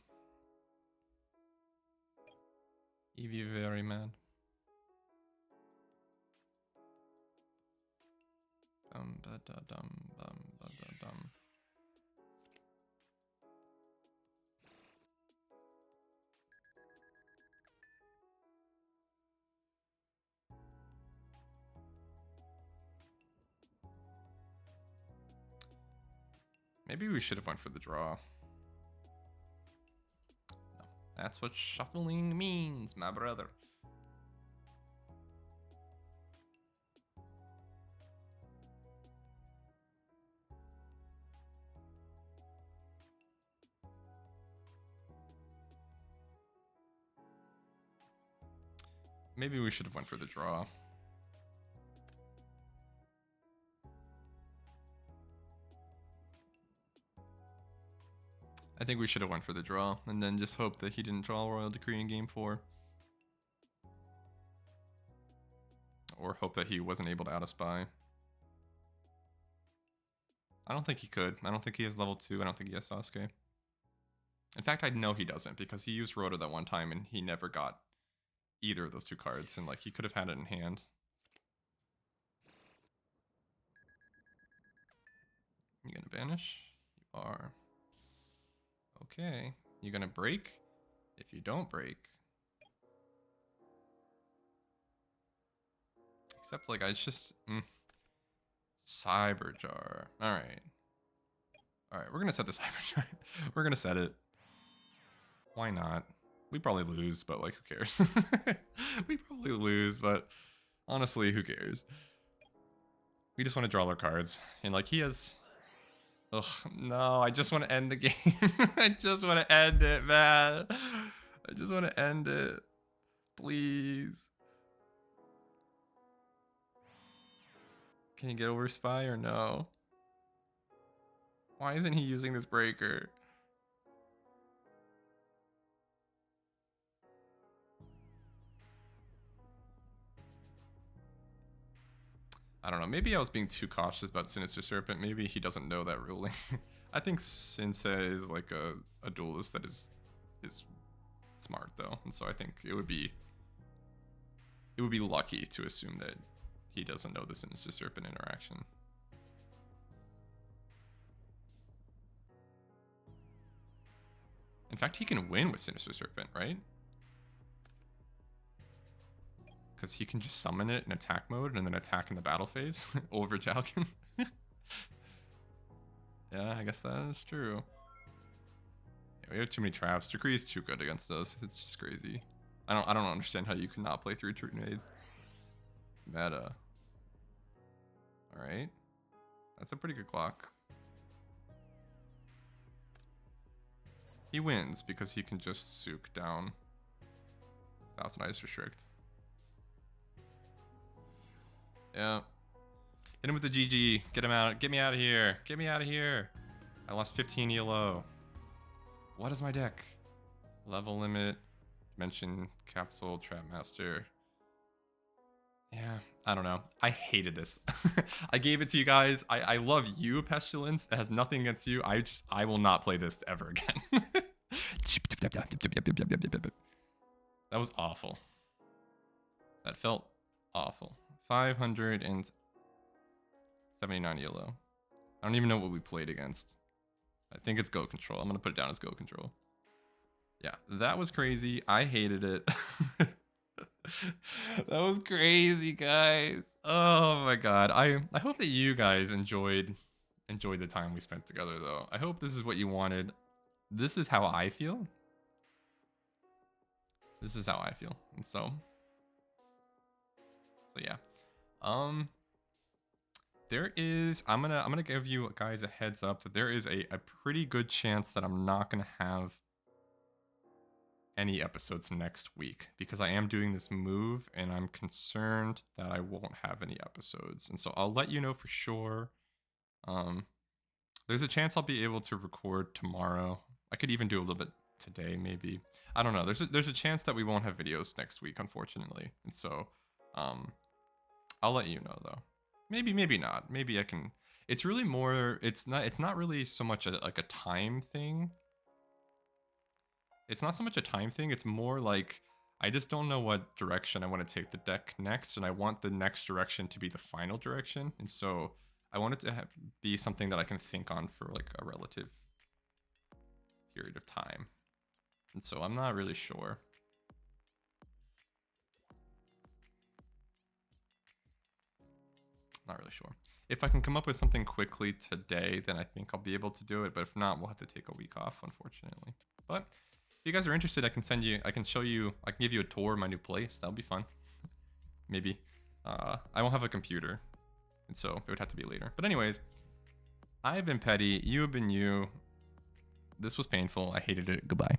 Eevee very mad. Dum ba da dum bum ba da dum. Maybe we should have went for the draw. No, that's what shuffling means, my brother. Maybe we should have went for the draw. I think we should have went for the draw, and then just hope that he didn't draw Royal Decree in game 4. Or hope that he wasn't able to out-of-spy. I don't think he could. I don't think he has level 2. I don't think he has Sasuke. In fact, I know he doesn't, because he used Rhoda that one time, and he never got either of those 2 cards, and like, he could have had it in hand. You gonna banish? You are. Okay. You gonna break? If you don't break. Except, like, I just... Cyberjar. Alright. Alright, we're gonna set the Cyberjar. We're gonna set it. Why not? We probably lose, but like, who cares? We probably lose, but honestly, who cares? We just want to draw our cards. And like, he has... Ugh, no, I just want to end the game. I just want to end it, man. I just want to end it. Please. Can you get over Spy or no? Why isn't he using this breaker? I don't know. Maybe I was being too cautious about Sinister Serpent. Maybe he doesn't know that ruling. I think Sensei is like a duelist that is smart though, and so I think it would be lucky to assume that he doesn't know the Sinister Serpent interaction. In fact, he can win with Sinister Serpent, right? Because he can just summon it in attack mode and then attack in the battle phase over Jalkin. Yeah, I guess that is true. Yeah, we have too many traps. Decree is too good against us. It's just crazy. I don't understand how you cannot play through Grenade. Meta. Alright. That's a pretty good clock. He wins because he can just souk down Thousand Eyes Restrict. Yeah. Hit him with the GG. Get him out. Get me out of here. Get me out of here. I lost 15 ELO. What is my deck? Level limit. Dimension. Capsule. Trapmaster. Yeah. I don't know. I hated this. I gave it to you guys. I love you, Pestilence. It has nothing against you. I will not play this ever again. That was awful. That felt awful. 579 yellow. I don't even know what we played against. I think it's Go Control. I'm going to put it down as Go Control. Yeah, that was crazy. I hated it. That was crazy, guys. Oh my god. I hope that you guys enjoyed the time we spent together, though. I hope this is what you wanted. This is how I feel. This is how I feel. And so yeah. There is, I'm gonna give you guys a heads up that there is a pretty good chance that I'm not gonna have any episodes next week because I am doing this move and I'm concerned that I won't have any episodes. And so I'll let you know for sure. There's a chance I'll be able to record tomorrow. I could even do a little bit today, maybe. I don't know. There's a chance that we won't have videos next week, unfortunately. And so, I'll let you know though. Maybe not. Maybe I can. It's really more. It's not really so much like a time thing. It's not so much a time thing. It's more like I just don't know what direction I want to take the deck next, and I want the next direction to be the final direction. And so I want it to be something that I can think on for like a relative period of time. And so I'm not really sure. Not really sure. If I can come up with something quickly today, then I think I'll be able to do it. But if not, we'll have to take a week off, unfortunately. But if you guys are interested, I can show you, I can give you a tour of my new place. That'll be fun. Maybe. I won't have a computer, and so it would have to be later. But anyways, I've been Petty. You have been you. This was painful. I hated it. Goodbye.